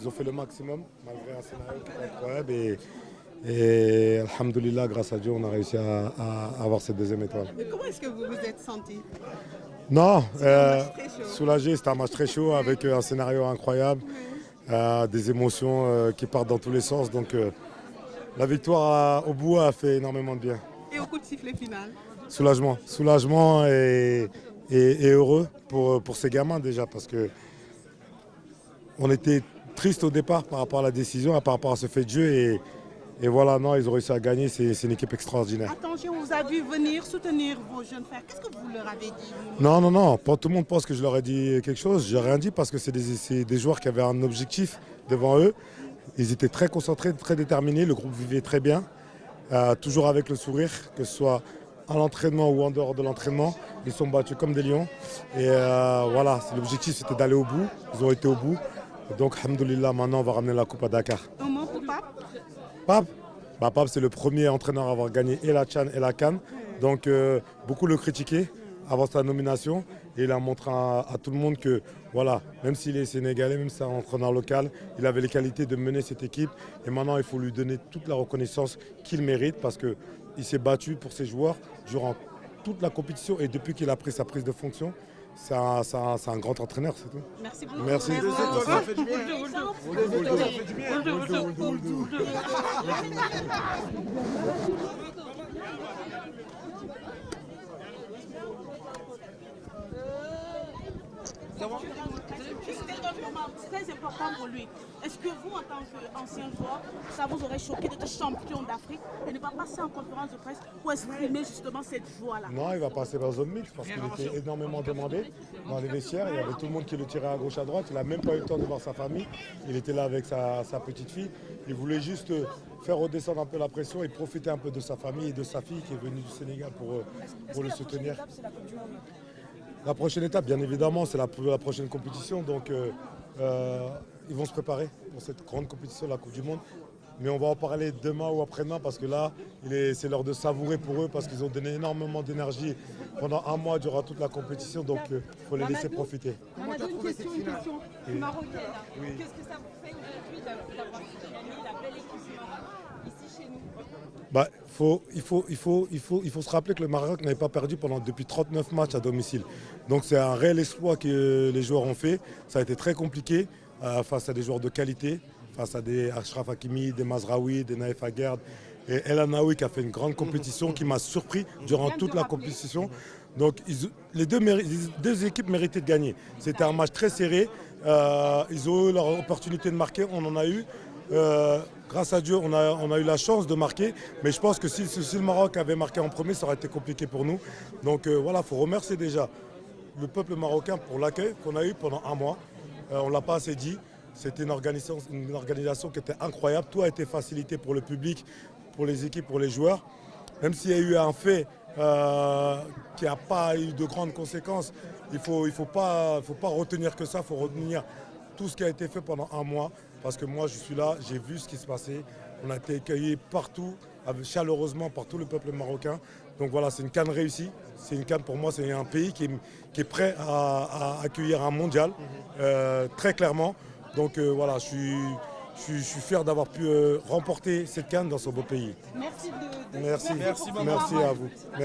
ils ont fait le maximum malgré un scénario qui était incroyable. Et alhamdoulilah, grâce à Dieu, on a réussi à avoir cette deuxième étoile. Et comment est-ce que vous vous êtes senti? Non, C'était un match très chaud. soulagé, c'était un match très chaud avec un scénario incroyable, des émotions qui partent dans tous les sens. Donc la victoire au bout a fait énormément de bien. Et au coup de sifflet final? Soulagement et heureux pour ces gamins déjà parce que on était triste au départ par rapport à la décision, par rapport à ce fait de jeu et voilà, non, ils ont réussi à gagner, c'est une équipe extraordinaire. Attention, on vous a vu venir soutenir vos jeunes frères. Qu'est-ce que vous leur avez dit, vous? Non, pas tout le monde pense que je leur ai dit quelque chose, j'ai rien dit parce que c'est des joueurs qui avaient un objectif devant eux. Ils étaient très concentrés, très déterminés, le groupe vivait très bien, toujours avec le sourire, que ce soit à l'entraînement ou en dehors de l'entraînement. Ils sont battus comme des lions. Et voilà, l'objectif c'était d'aller au bout. Ils ont été au bout. Donc, alhamdoulilah, maintenant on va ramener la coupe à Dakar. Un mot pour Pape? Pape, Pape c'est le premier entraîneur à avoir gagné et la CHAN et la CAN. Donc beaucoup le critiquaient avant sa nomination. Et il a montré à tout le monde que voilà, même s'il est sénégalais, même si c'est un entraîneur local, il avait les qualités de mener cette équipe. Et maintenant il faut lui donner toute la reconnaissance qu'il mérite parce qu'il s'est battu pour ses joueurs durant toute la compétition et depuis qu'il a pris sa prise de fonction. C'est un grand entraîneur, c'est tout. Merci beaucoup. Merci. Ça fait du bien. C'était un moment très important pour lui. Est-ce que vous, en tant qu'ancien joueur, ça vous aurait choqué d'être champion d'Afrique et ne pas passer en conférence de presse pour exprimer justement cette joie-là? Non, il va passer dans zone mixte parce qu'il était énormément demandé dans les vestiaires. Il y avait tout le monde qui le tirait à gauche, à droite. Il n'a même pas eu le temps de voir sa famille. Il était là avec sa petite fille. Il voulait juste faire redescendre un peu la pression et profiter un peu de sa famille et de sa fille qui est venue du Sénégal pour le soutenir. La prochaine étape, bien évidemment, c'est la prochaine compétition. Donc, ils vont se préparer pour cette grande compétition, la Coupe du Monde. Mais on va en parler demain ou après-demain parce que là, c'est l'heure de savourer pour eux parce qu'ils ont donné énormément d'énergie pendant un mois durant toute la compétition. Donc, il faut les laisser profiter. Mamadou, une question marocaine. Qu'est-ce que ça vous fait aujourd'hui d'avoir gagné la belle équipe du Maroc ici chez nous? Bah, il faut se rappeler que le Maroc n'avait pas perdu depuis 39 matchs à domicile. Donc c'est un réel exploit que les joueurs ont fait. Ça a été très compliqué face à des joueurs de qualité, face à des Achraf Hakimi, des Mazraoui, des Naïf Aguerd et El Anaoui qui a fait une grande compétition qui m'a surpris durant toute la compétition. Donc les deux équipes méritaient de gagner. C'était un match très serré. Ils ont eu leur opportunité de marquer, on en a eu. Grâce à Dieu, on a eu la chance de marquer. Mais je pense que si le Maroc avait marqué en premier, ça aurait été compliqué pour nous. Donc voilà, il faut remercier déjà le peuple marocain pour l'accueil qu'on a eu pendant un mois. On ne l'a pas assez dit. C'était une organisation qui était incroyable. Tout a été facilité pour le public, pour les équipes, pour les joueurs. Même s'il y a eu un fait qui n'a pas eu de grandes conséquences, il ne faut pas retenir que ça. Il faut retenir tout ce qui a été fait pendant un mois. Parce que moi, je suis là, j'ai vu ce qui se passait. On a été accueillis partout, chaleureusement par tout le peuple marocain. Donc voilà, c'est une CAN réussie. C'est une CAN pour moi, c'est un pays qui est prêt à accueillir un mondial, très clairement. Donc voilà, je suis fier d'avoir pu remporter cette CAN dans ce beau pays. Merci Merci à vous. Merci.